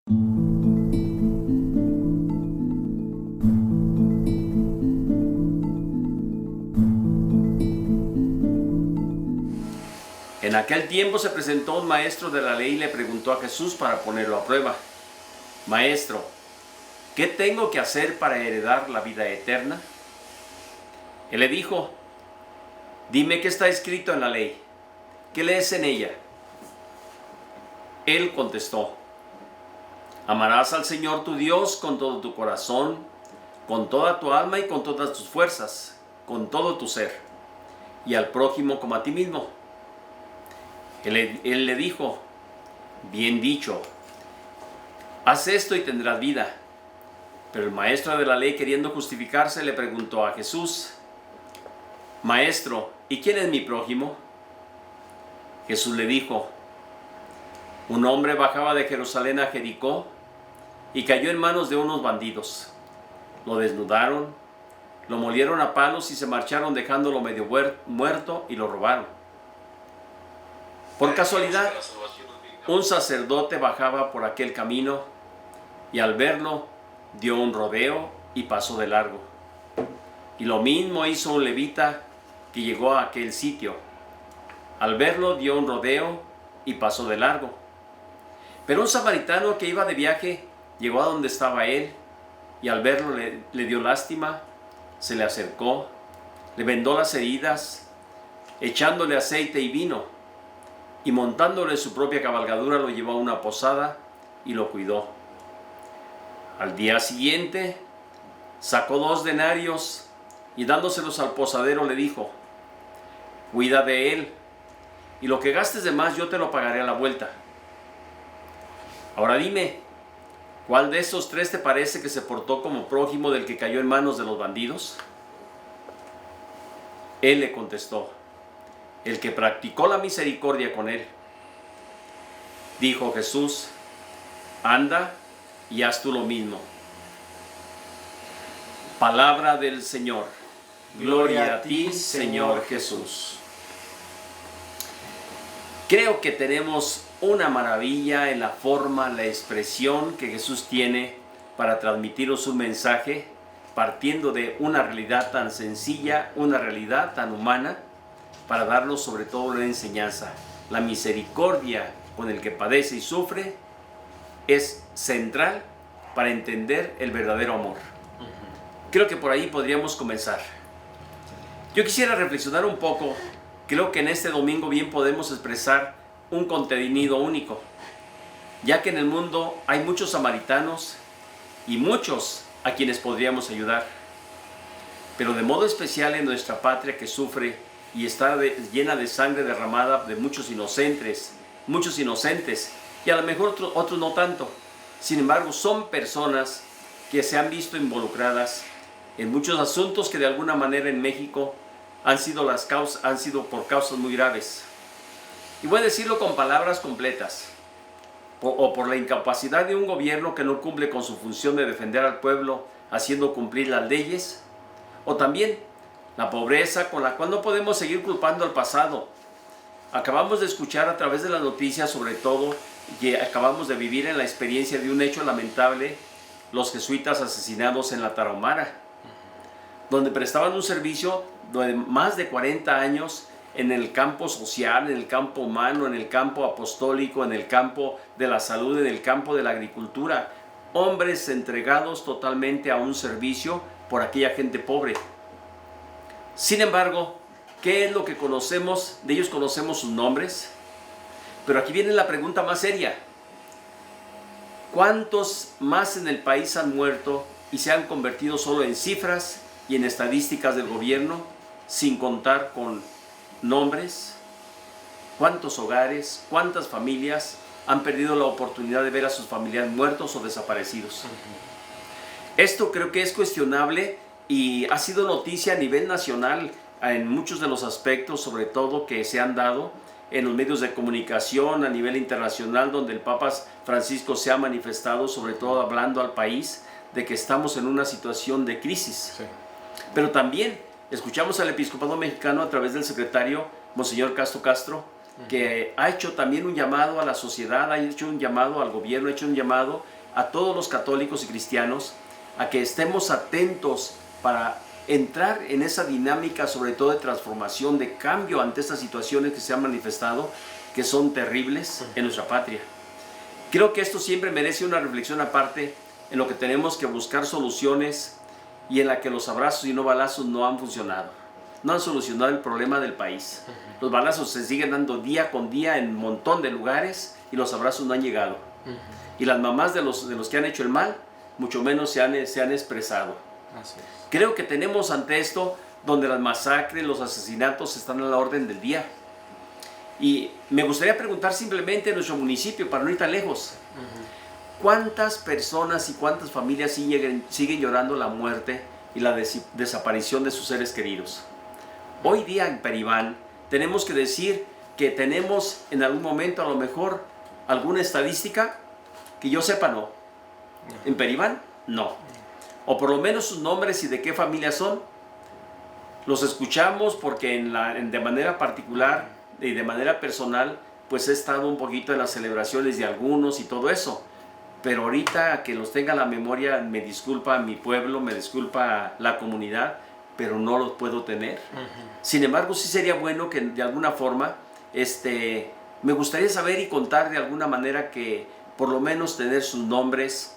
En aquel tiempo se presentó un maestro de la ley y le preguntó a Jesús para ponerlo a prueba: Maestro, ¿qué tengo que hacer para heredar la vida eterna? Él le dijo: Dime qué está escrito en la ley. ¿Qué lees en ella? Él contestó: Amarás al Señor tu Dios con todo tu corazón, con toda tu alma y con todas tus fuerzas, con todo tu ser, y al prójimo como a ti mismo. Él le dijo: Bien dicho, haz esto y tendrás vida. Pero el maestro de la ley, queriendo justificarse, le preguntó a Jesús: Maestro, ¿y quién es mi prójimo? Jesús le dijo: Un hombre bajaba de Jerusalén a Jericó y cayó en manos de unos bandidos. Lo desnudaron, lo molieron a palos y se marcharon dejándolo medio muerto y lo robaron. Por casualidad, un sacerdote bajaba por aquel camino y al verlo dio un rodeo y pasó de largo. Y lo mismo hizo un levita que llegó a aquel sitio. Al verlo dio un rodeo y pasó de largo. Pero un samaritano que iba de viaje llegó a donde estaba él y al verlo le dio lástima, se le acercó, le vendó las heridas, echándole aceite y vino, y montándole su propia cabalgadura lo llevó a una posada y lo cuidó. Al día siguiente sacó 2 denarios y dándoselos al posadero le dijo: Cuida de él, y lo que gastes de más yo te lo pagaré a la vuelta. Ahora dime, ¿cuál de estos 3 te parece que se portó como prójimo del que cayó en manos de los bandidos? Él le contestó: el que practicó la misericordia con él. Dijo Jesús: Anda y haz tú lo mismo. Palabra del Señor. Gloria a ti, Señor Jesús. Creo que tenemos una maravilla en la forma, la expresión que Jesús tiene para transmitiros un mensaje partiendo de una realidad tan sencilla, una realidad tan humana, para darnos sobre todo una enseñanza. La misericordia con el que padece y sufre es central para entender el verdadero amor. Creo que por ahí podríamos comenzar. Yo quisiera reflexionar un poco. Creo que en este domingo bien podemos expresar un contenido único, ya que en el mundo hay muchos samaritanos y muchos a quienes podríamos ayudar, pero de modo especial en nuestra patria que sufre y está llena de sangre derramada de muchos inocentes, y a lo mejor otros no tanto. Sin embargo, son personas que se han visto involucradas en muchos asuntos que de alguna manera en México han sido por causas muy graves. Y voy a decirlo con palabras completas. O por la incapacidad de un gobierno que no cumple con su función de defender al pueblo haciendo cumplir las leyes, o también la pobreza con la cual no podemos seguir culpando al pasado. Acabamos de escuchar a través de las noticias, sobre todo, y acabamos de vivir en la experiencia de un hecho lamentable, los jesuitas asesinados en la Tarahumara, donde prestaban un servicio de más de 40 años en el campo social, en el campo humano, en el campo apostólico, en el campo de la salud, en el campo de la agricultura. Hombres entregados totalmente a un servicio por aquella gente pobre. Sin embargo, ¿qué es lo que conocemos? De ellos conocemos sus nombres. Pero aquí viene la pregunta más seria. ¿Cuántos más en el país han muerto y se han convertido solo en cifras y en estadísticas del gobierno, sin contar con nombres? ¿Cuántos hogares, cuántas familias han perdido la oportunidad de ver a sus familiares muertos o desaparecidos? Esto creo que es cuestionable y ha sido noticia a nivel nacional en muchos de los aspectos, sobre todo que se han dado en los medios de comunicación a nivel internacional, donde el Papa Francisco se ha manifestado, sobre todo hablando al país de que estamos en una situación de crisis. Sí. Pero también escuchamos al episcopado mexicano a través del secretario Monseñor Castro, que ha hecho también un llamado a la sociedad, ha hecho un llamado al gobierno, ha hecho un llamado a todos los católicos y cristianos a que estemos atentos para entrar en esa dinámica, sobre todo de transformación, de cambio ante estas situaciones que se han manifestado, que son terribles en nuestra patria. Creo que esto siempre merece una reflexión aparte, en lo que tenemos que buscar soluciones y en la que los abrazos y no balazos no han funcionado. No han solucionado el problema del país. Los balazos se siguen dando día con día en un montón de lugares y los abrazos no han llegado. Y las mamás de los que han hecho el mal, mucho menos se han expresado. Así es. Creo que tenemos ante esto donde las masacres, los asesinatos están a la orden del día. Y me gustaría preguntar simplemente en nuestro municipio, para no ir tan lejos, ¿cuántas personas y cuántas familias siguen llorando la muerte y la desaparición de sus seres queridos? Hoy día en Peribán tenemos que decir que tenemos en algún momento a lo mejor alguna estadística que yo sepa no. En Peribán no. O por lo menos sus nombres y de qué familia son. Los escuchamos porque de manera particular y de manera personal pues he estado un poquito en las celebraciones de algunos y todo eso. Pero ahorita que los tenga la memoria, me disculpa mi pueblo, me disculpa la comunidad, pero no los puedo tener. Sin embargo, sí sería bueno que de alguna forma, me gustaría saber y contar de alguna manera que por lo menos tener sus nombres,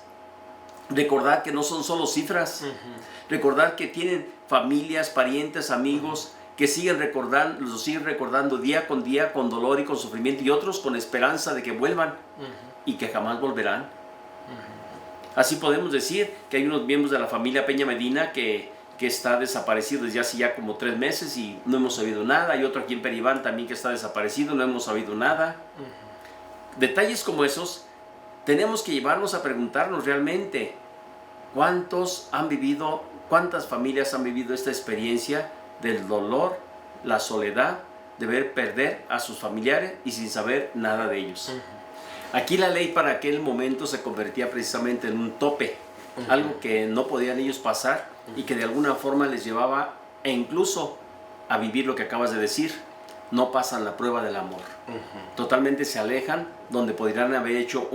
recordar que no son solo cifras, recordar que tienen familias, parientes, amigos, que los siguen recordando día con día con dolor y con sufrimiento, y otros con esperanza de que vuelvan y que jamás volverán. Así podemos decir que hay unos miembros de la familia Peña Medina que está desaparecido desde hace ya como 3 meses y no hemos sabido nada. Hay otro aquí en Peribán también que está desaparecido, no hemos sabido nada. Detalles como esos tenemos que llevarnos a preguntarnos realmente cuántas familias han vivido esta experiencia del dolor, la soledad, de ver perder a sus familiares y sin saber nada de ellos. Aquí la ley para aquel momento se convertía precisamente en un tope, algo que no podían ellos pasar y que de alguna forma les llevaba incluso a vivir lo que acabas de decir. No pasan la prueba del amor. Totalmente se alejan, donde podrían haber hecho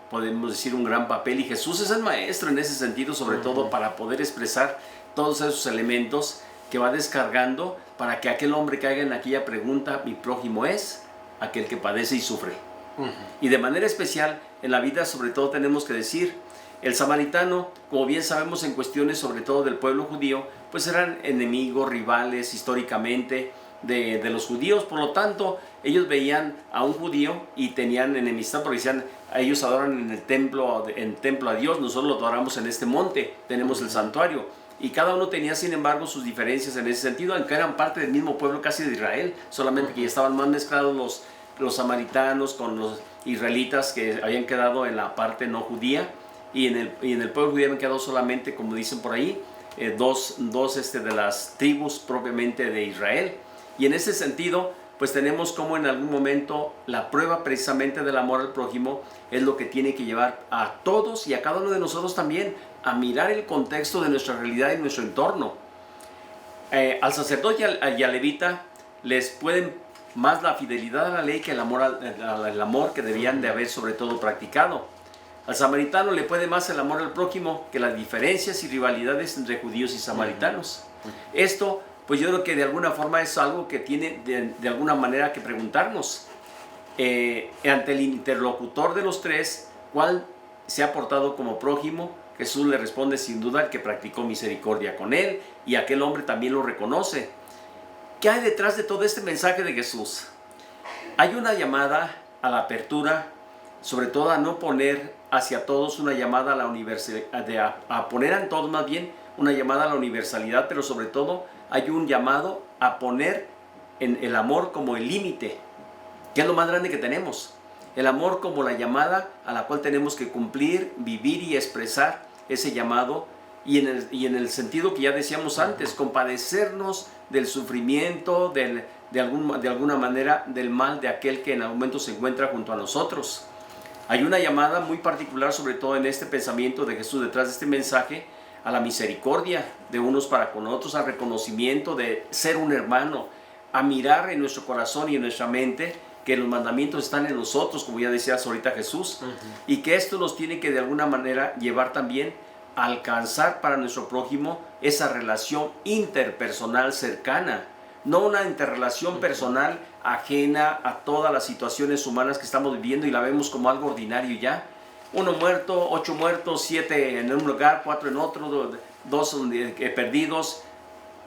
podemos decir, un gran papel. Y Jesús es el maestro en ese sentido, sobre todo para poder expresar todos esos elementos que va descargando para que aquel hombre caiga en aquella pregunta: mi prójimo es aquel que padece y sufre. Y de manera especial, en la vida sobre todo tenemos que decir, el samaritano, como bien sabemos en cuestiones sobre todo del pueblo judío, pues eran enemigos, rivales históricamente de los judíos. Por lo tanto, ellos veían a un judío y tenían enemistad porque decían, ellos adoran en el templo a Dios, nosotros lo adoramos en este monte, tenemos el santuario. Y cada uno tenía, sin embargo, sus diferencias en ese sentido, aunque eran parte del mismo pueblo casi de Israel, solamente que ya estaban más mezclados los samaritanos con los israelitas que habían quedado en la parte no judía, y en el pueblo judío habían quedado solamente, como dicen por ahí, dos de las tribus propiamente de Israel. Y en ese sentido, pues tenemos como en algún momento la prueba precisamente del amor al prójimo es lo que tiene que llevar a todos y a cada uno de nosotros también a mirar el contexto de nuestra realidad y nuestro entorno. Al sacerdote y al levita les pueden más la fidelidad a la ley que el amor que debían de haber sobre todo practicado. Al samaritano le puede más el amor al prójimo que las diferencias y rivalidades entre judíos y samaritanos. Esto, pues yo creo que de alguna forma es algo que tiene de alguna manera que preguntarnos. Ante el interlocutor de los tres, ¿cuál se ha portado como prójimo? Jesús le responde sin duda el que practicó misericordia con él, y aquel hombre también lo reconoce. ¿Qué hay detrás de todo este mensaje de Jesús? Hay una llamada a la apertura, sobre todo a no poner hacia todos una llamada a la universalidad, a poner en todos más bien una llamada a la universalidad, pero sobre todo hay un llamado a poner en el amor como el límite, que es lo más grande que tenemos. El amor como la llamada a la cual tenemos que cumplir, vivir y expresar ese llamado, y en el sentido que ya decíamos antes, compadecernos del sufrimiento, de alguna manera del mal de aquel que en algún momento se encuentra junto a nosotros. Hay una llamada muy particular, sobre todo en este pensamiento de Jesús, detrás de este mensaje, a la misericordia de unos para con otros, al reconocimiento de ser un hermano, a mirar en nuestro corazón y en nuestra mente que los mandamientos están en nosotros, como ya decías ahorita Jesús, y que esto nos tiene que de alguna manera llevar también a alcanzar para nuestro prójimo esa relación interpersonal cercana, no una interrelación personal ajena a todas las situaciones humanas que estamos viviendo y la vemos como algo ordinario ya. 1 muerto, 8 muertos, 7 en un lugar, 4 en otro, 2 perdidos,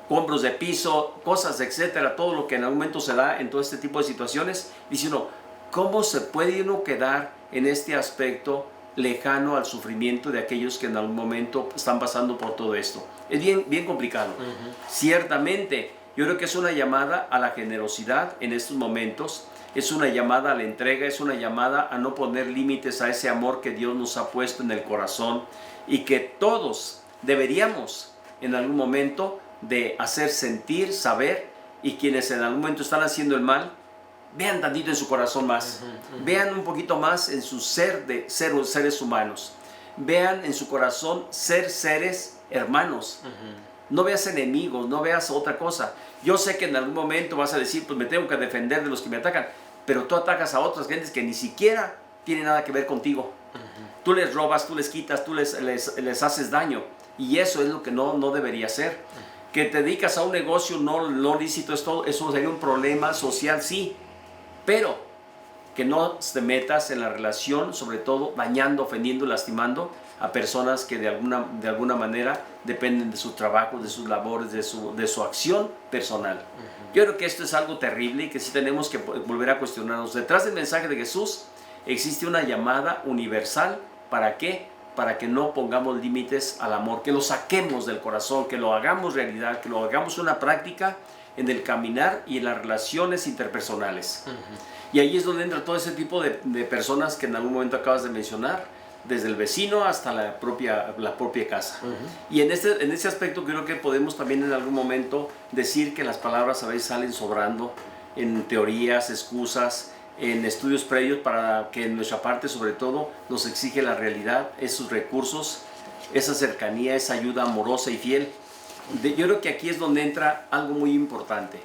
compros de piso, cosas, etcétera, todo lo que en algún momento se da en todo este tipo de situaciones. Dice uno, ¿cómo se puede uno quedar en este aspecto lejano al sufrimiento de aquellos que en algún momento están pasando por todo esto? Es bien complicado. Ciertamente, yo creo que es una llamada a la generosidad en estos momentos, es una llamada a la entrega, es una llamada a no poner límites a ese amor que Dios nos ha puesto en el corazón y que todos deberíamos en algún momento de hacer sentir, saber, y quienes en algún momento están haciendo el mal, vean tantito en su corazón más, vean un poquito más en su ser de seres humanos, vean en su corazón ser seres hermanos, no veas enemigos, no veas otra cosa. Yo sé que en algún momento vas a decir, pues me tengo que defender de los que me atacan, pero tú atacas a otras gentes que ni siquiera tienen nada que ver contigo. Tú les robas, tú les quitas, tú les haces daño, y eso es lo que no debería ser. Que te dedicas a un negocio no lícito, eso sería un problema social, sí, pero que no te metas en la relación, sobre todo dañando, ofendiendo, lastimando a personas que de alguna manera dependen de su trabajo, de sus labores, de su acción personal. Yo creo que esto es algo terrible y que sí tenemos que volver a cuestionarnos. Detrás del mensaje de Jesús existe una llamada universal. ¿Para qué? Para que no pongamos límites al amor, que lo saquemos del corazón, que lo hagamos realidad, que lo hagamos una práctica en el caminar y en las relaciones interpersonales. Y ahí es donde entra todo ese tipo de personas que en algún momento acabas de mencionar, desde el vecino hasta la propia casa. Y en ese aspecto creo que podemos también en algún momento decir que las palabras a veces salen sobrando en teorías, excusas, en estudios previos, para que en nuestra parte sobre todo nos exige la realidad, esos recursos, esa cercanía, esa ayuda amorosa y fiel. Yo creo que aquí es donde entra algo muy importante,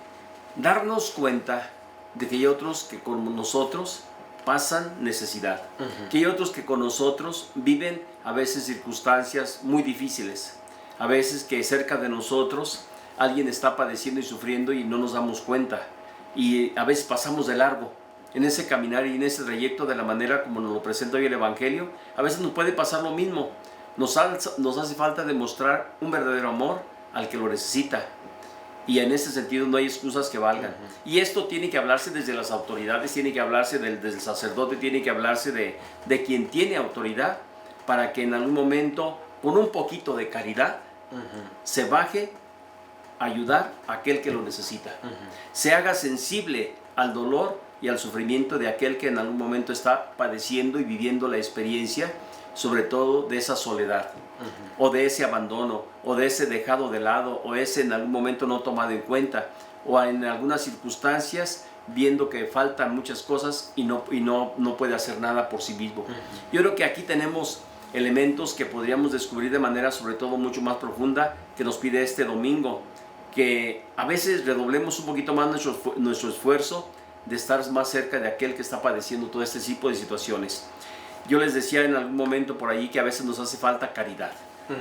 darnos cuenta de que hay otros que con nosotros pasan necesidad, que hay otros que con nosotros viven a veces circunstancias muy difíciles, a veces que cerca de nosotros alguien está padeciendo y sufriendo y no nos damos cuenta, y a veces pasamos de largo en ese caminar y en ese trayecto de la manera como nos lo presenta hoy el Evangelio. A veces nos puede pasar lo mismo, nos hace falta demostrar un verdadero amor al que lo necesita, y en ese sentido no hay excusas que valgan. Y esto tiene que hablarse desde las autoridades, tiene que hablarse desde el sacerdote, tiene que hablarse de quien tiene autoridad, para que en algún momento, con un poquito de caridad, se baje a ayudar a aquel que lo necesita, se haga sensible al dolor y al sufrimiento de aquel que en algún momento está padeciendo y viviendo la experiencia, sobre todo de esa soledad, o de ese abandono, o de ese dejado de lado, o ese en algún momento no tomado en cuenta, o en algunas circunstancias viendo que faltan muchas cosas y no puede hacer nada por sí mismo. Yo creo que aquí tenemos elementos que podríamos descubrir de manera sobre todo mucho más profunda, que nos pide este domingo, que a veces redoblemos un poquito más nuestro esfuerzo de estar más cerca de aquel que está padeciendo todo este tipo de situaciones. Yo les decía en algún momento por ahí que a veces nos hace falta caridad,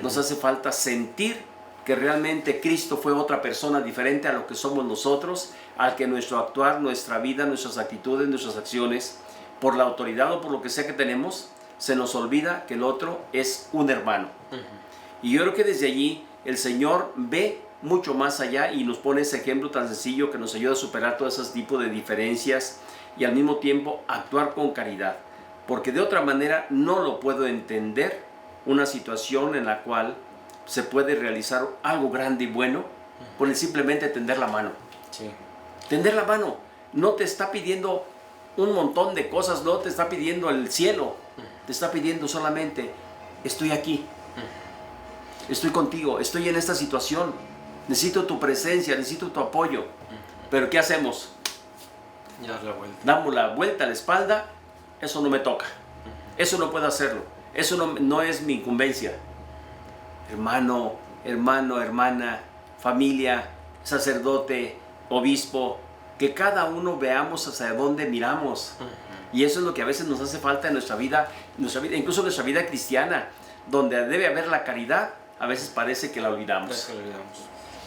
nos hace falta sentir que realmente Cristo fue otra persona diferente a lo que somos nosotros, al que nuestro actuar, nuestra vida, nuestras actitudes, nuestras acciones, por la autoridad o por lo que sea que tenemos, se nos olvida que el otro es un hermano. Y yo creo que desde allí el Señor ve mucho más allá y nos pone ese ejemplo tan sencillo que nos ayuda a superar todo ese tipo de diferencias y al mismo tiempo actuar con caridad. Porque de otra manera no lo puedo entender, una situación en la cual se puede realizar algo grande y bueno por el simplemente tender la mano. Sí. Tender la mano no te está pidiendo un montón de cosas, no te está pidiendo el cielo, te está pidiendo solamente, estoy aquí, estoy contigo, estoy en esta situación, necesito tu presencia, necesito tu apoyo. Pero ¿qué hacemos? Dar la vuelta. Damos la vuelta a la espalda. Eso no me toca, eso no puedo hacerlo, eso no es mi incumbencia. Hermano, hermana, familia, sacerdote, obispo, que cada uno veamos hacia dónde miramos. Y eso es lo que a veces nos hace falta en nuestra vida, incluso en nuestra vida cristiana, donde debe haber la caridad, a veces parece que la olvidamos.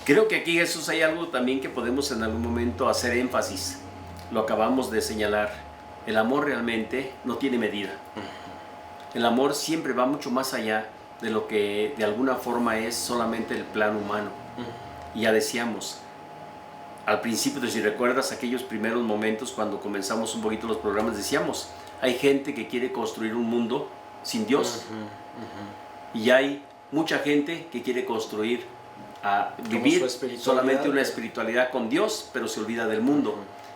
Creo que aquí, Jesús, hay algo también que podemos en algún momento hacer énfasis. Lo acabamos de señalar. El amor realmente no tiene medida. El amor siempre va mucho más allá de lo que de alguna forma es solamente el plano humano. Y ya decíamos, al principio, si recuerdas aquellos primeros momentos cuando comenzamos un poquito los programas, decíamos, hay gente que quiere construir un mundo sin Dios. Y hay mucha gente que quiere construir, vivir solamente una espiritualidad con Dios, pero se olvida del mundo.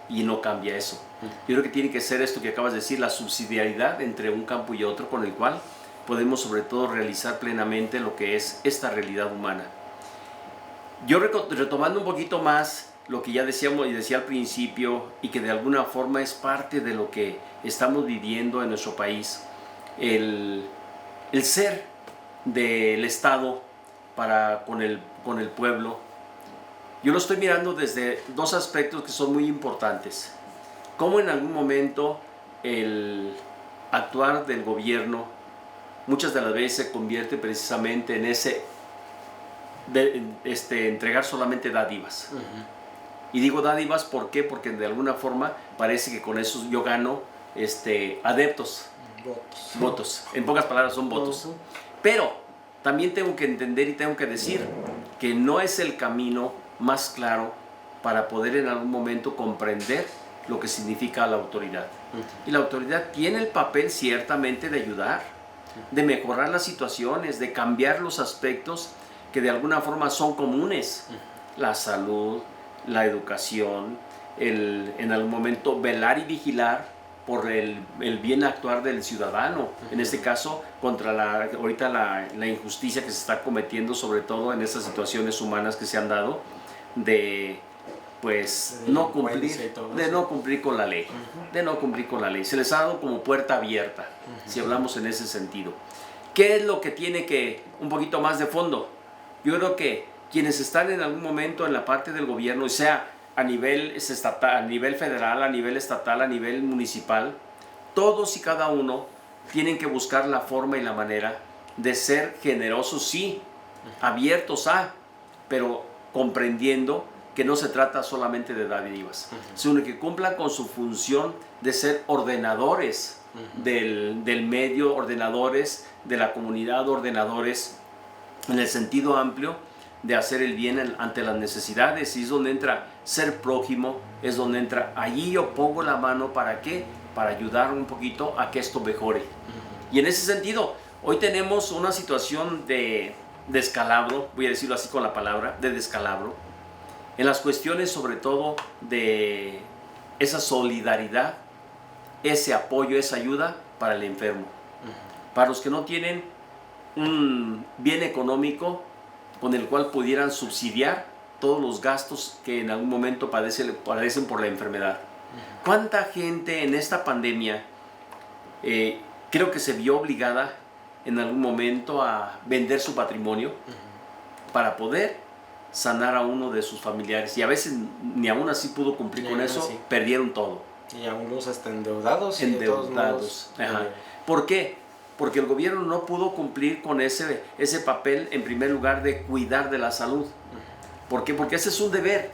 Y no cambia eso. Yo creo que tiene que ser esto que acabas de decir, la subsidiariedad entre un campo y otro, con el cual podemos sobre todo realizar plenamente lo que es esta realidad humana. Yo retomando un poquito más lo que ya decíamos y decía al principio, y que de alguna forma es parte de lo que estamos viviendo en nuestro país, el ser del Estado con el pueblo. Yo lo estoy mirando desde dos aspectos que son muy importantes. Cómo en algún momento el actuar del gobierno muchas de las veces se convierte precisamente en entregar solamente dádivas. Y digo dádivas, ¿por qué? Porque de alguna forma parece que con eso yo gano adeptos, votos. En pocas palabras son votos. Pero también tengo que entender y tengo que decir que no es el camino más claro para poder en algún momento comprender lo que significa la autoridad. Y la autoridad tiene el papel ciertamente de ayudar, de mejorar las situaciones, de cambiar los aspectos que de alguna forma son comunes. La salud, la educación, en algún momento velar y vigilar por el bien actuar del ciudadano. En este caso, contra ahorita la injusticia que se está cometiendo, sobre todo en estas situaciones humanas que se han dado, de no cumplir con la ley, se les ha dado como puerta abierta, si hablamos en ese sentido. ¿Qué es lo que tiene que un poquito más de fondo? Yo creo que quienes están en algún momento en la parte del gobierno, sea a nivel estatal, a nivel federal, a nivel estatal, a nivel municipal, todos y cada uno tienen que buscar la forma y la manera de ser generosos, sí, abiertos pero comprendiendo que no se trata solamente de dádivas, sino que cumplan con su función de ser ordenadores del medio, ordenadores de la comunidad, ordenadores en el sentido amplio de hacer el bien ante las necesidades. Y es donde entra ser prójimo, es donde entra, allí yo pongo la mano, ¿para qué? Para ayudar un poquito a que esto mejore. Y en ese sentido, hoy tenemos una situación de descalabro, voy a decirlo así con la palabra, de descalabro, en las cuestiones sobre todo de esa solidaridad, ese apoyo, esa ayuda para el enfermo. Para los que no tienen un bien económico con el cual pudieran subsidiar todos los gastos que en algún momento padecen por la enfermedad. ¿Cuánta gente en esta pandemia creo que se vio obligada en algún momento a vender su patrimonio para poder sanar a uno de sus familiares? Y a veces ni aún así pudo cumplir con eso, sí. Perdieron todo. Y algunos hasta endeudados. ¿Por qué? Porque el gobierno no pudo cumplir con ese papel, en primer lugar, de cuidar de la salud. ¿Por qué? Porque ese es un deber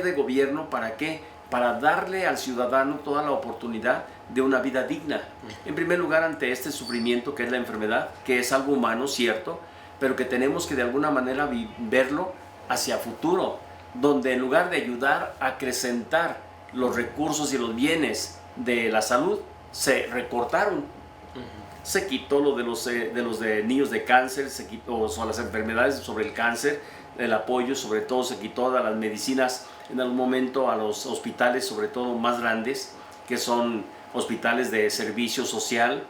de gobierno. ¿Para qué? Para darle al ciudadano toda la oportunidad de una vida digna. En primer lugar, ante este sufrimiento que es la enfermedad, que es algo humano, cierto, pero que tenemos que de alguna manera verlo hacia futuro, donde en lugar de ayudar a acrecentar los recursos y los bienes de la salud, se recortaron. Se quitó lo de los niños de cáncer, se quitó las enfermedades sobre el cáncer, el apoyo, sobre todo se quitó de las medicinas en algún momento a los hospitales, sobre todo más grandes, que son hospitales de servicio social,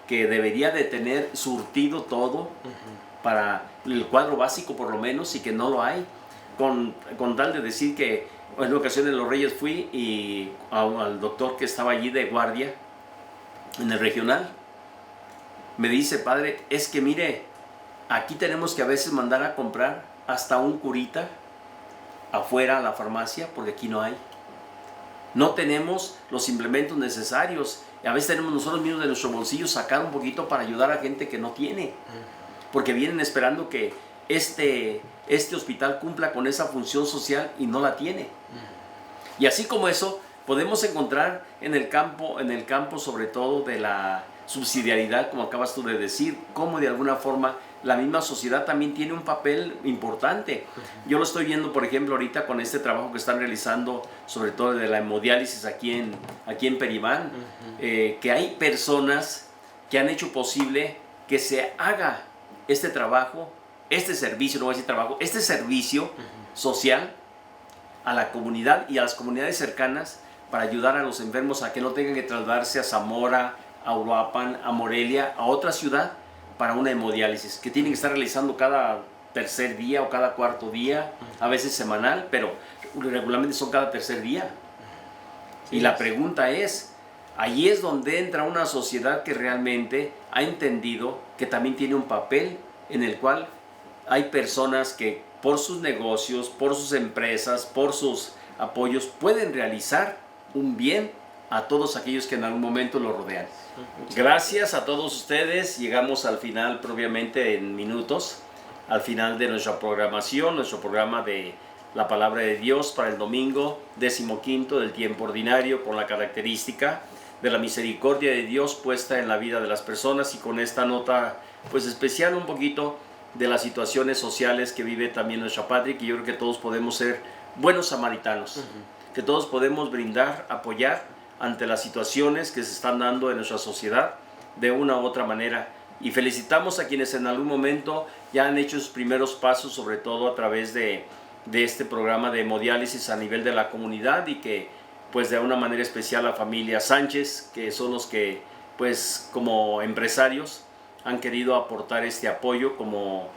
que debería de tener surtido todo para el cuadro básico por lo menos, y que no lo hay, con tal de decir que en una ocasión en Los Reyes fui y al doctor que estaba allí de guardia en el regional, me dice: padre, es que mire, aquí tenemos que a veces mandar a comprar hasta un curita afuera a la farmacia, porque aquí no hay. no tenemos los implementos necesarios. Y a veces tenemos nosotros mismos de nuestro bolsillo sacar un poquito para ayudar a gente que no tiene. Porque vienen esperando que este hospital cumpla con esa función social y no la tiene. Y así como eso, podemos encontrar en el campo sobre todo de la subsidiariedad, como acabas tú de decir, cómo de alguna forma la misma sociedad también tiene un papel importante. Yo lo estoy viendo, por ejemplo, ahorita con este trabajo que están realizando, sobre todo de la hemodiálisis aquí en Peribán, que hay personas que han hecho posible que se haga este trabajo, este servicio, no voy a decir trabajo, este servicio social a la comunidad y a las comunidades cercanas para ayudar a los enfermos a que no tengan que trasladarse a Zamora, a Uruapan, a Morelia, a otra ciudad para una hemodiálisis, que tienen que estar realizando cada tercer día o cada cuarto día, a veces semanal, pero regularmente son cada tercer día. Y la pregunta es, ahí es donde entra una sociedad que realmente ha entendido que también tiene un papel en el cual hay personas que por sus negocios, por sus empresas, por sus apoyos, pueden realizar un bien a todos aquellos que en algún momento lo rodean. Gracias a todos ustedes. Llegamos al final, propiamente en minutos, al final de nuestra programación, nuestro programa de la Palabra de Dios para el domingo 15 del tiempo ordinario, con la característica de la misericordia de Dios puesta en la vida de las personas, y con esta nota pues especial un poquito de las situaciones sociales que vive también nuestra patria, que yo creo que todos podemos ser buenos samaritanos, que todos podemos brindar, apoyar ante las situaciones que se están dando en nuestra sociedad de una u otra manera. Y felicitamos a quienes en algún momento ya han hecho sus primeros pasos, sobre todo a través de este programa de hemodiálisis a nivel de la comunidad, y que pues de una manera especial a familia Sánchez, que son los que pues como empresarios han querido aportar este apoyo como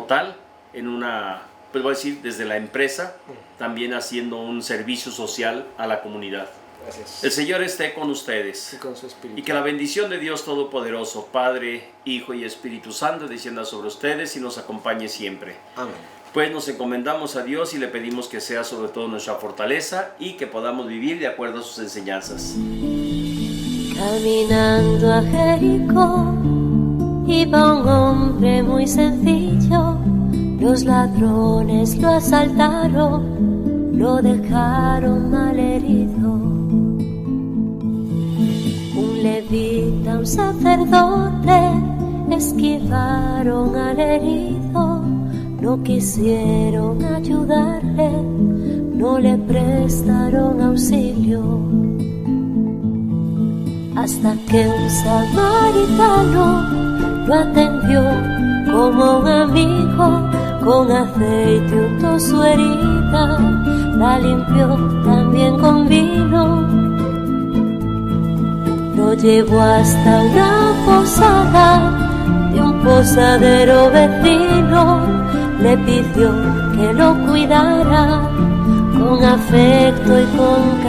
tal, en una, pues voy a decir, desde la empresa, también haciendo un servicio social a la comunidad. Gracias. El Señor esté con ustedes. Y con su espíritu. Y que la bendición de Dios Todopoderoso, Padre, Hijo y Espíritu Santo, descienda sobre ustedes y nos acompañe siempre. Amén. Pues nos encomendamos a Dios y le pedimos que sea sobre todo nuestra fortaleza y que podamos vivir de acuerdo a sus enseñanzas. Caminando a Jericó iba un hombre muy sencillo. Los ladrones lo asaltaron, lo dejaron malherido. Un levita, un sacerdote esquivaron al herido. No quisieron ayudarle, no le prestaron auxilio. Hasta que un samaritano lo atendió como un amigo, con aceite untó su herida, la limpió también con vino. Lo llevó hasta una posada de un posadero vecino. Le pidió que lo cuidara con afecto y con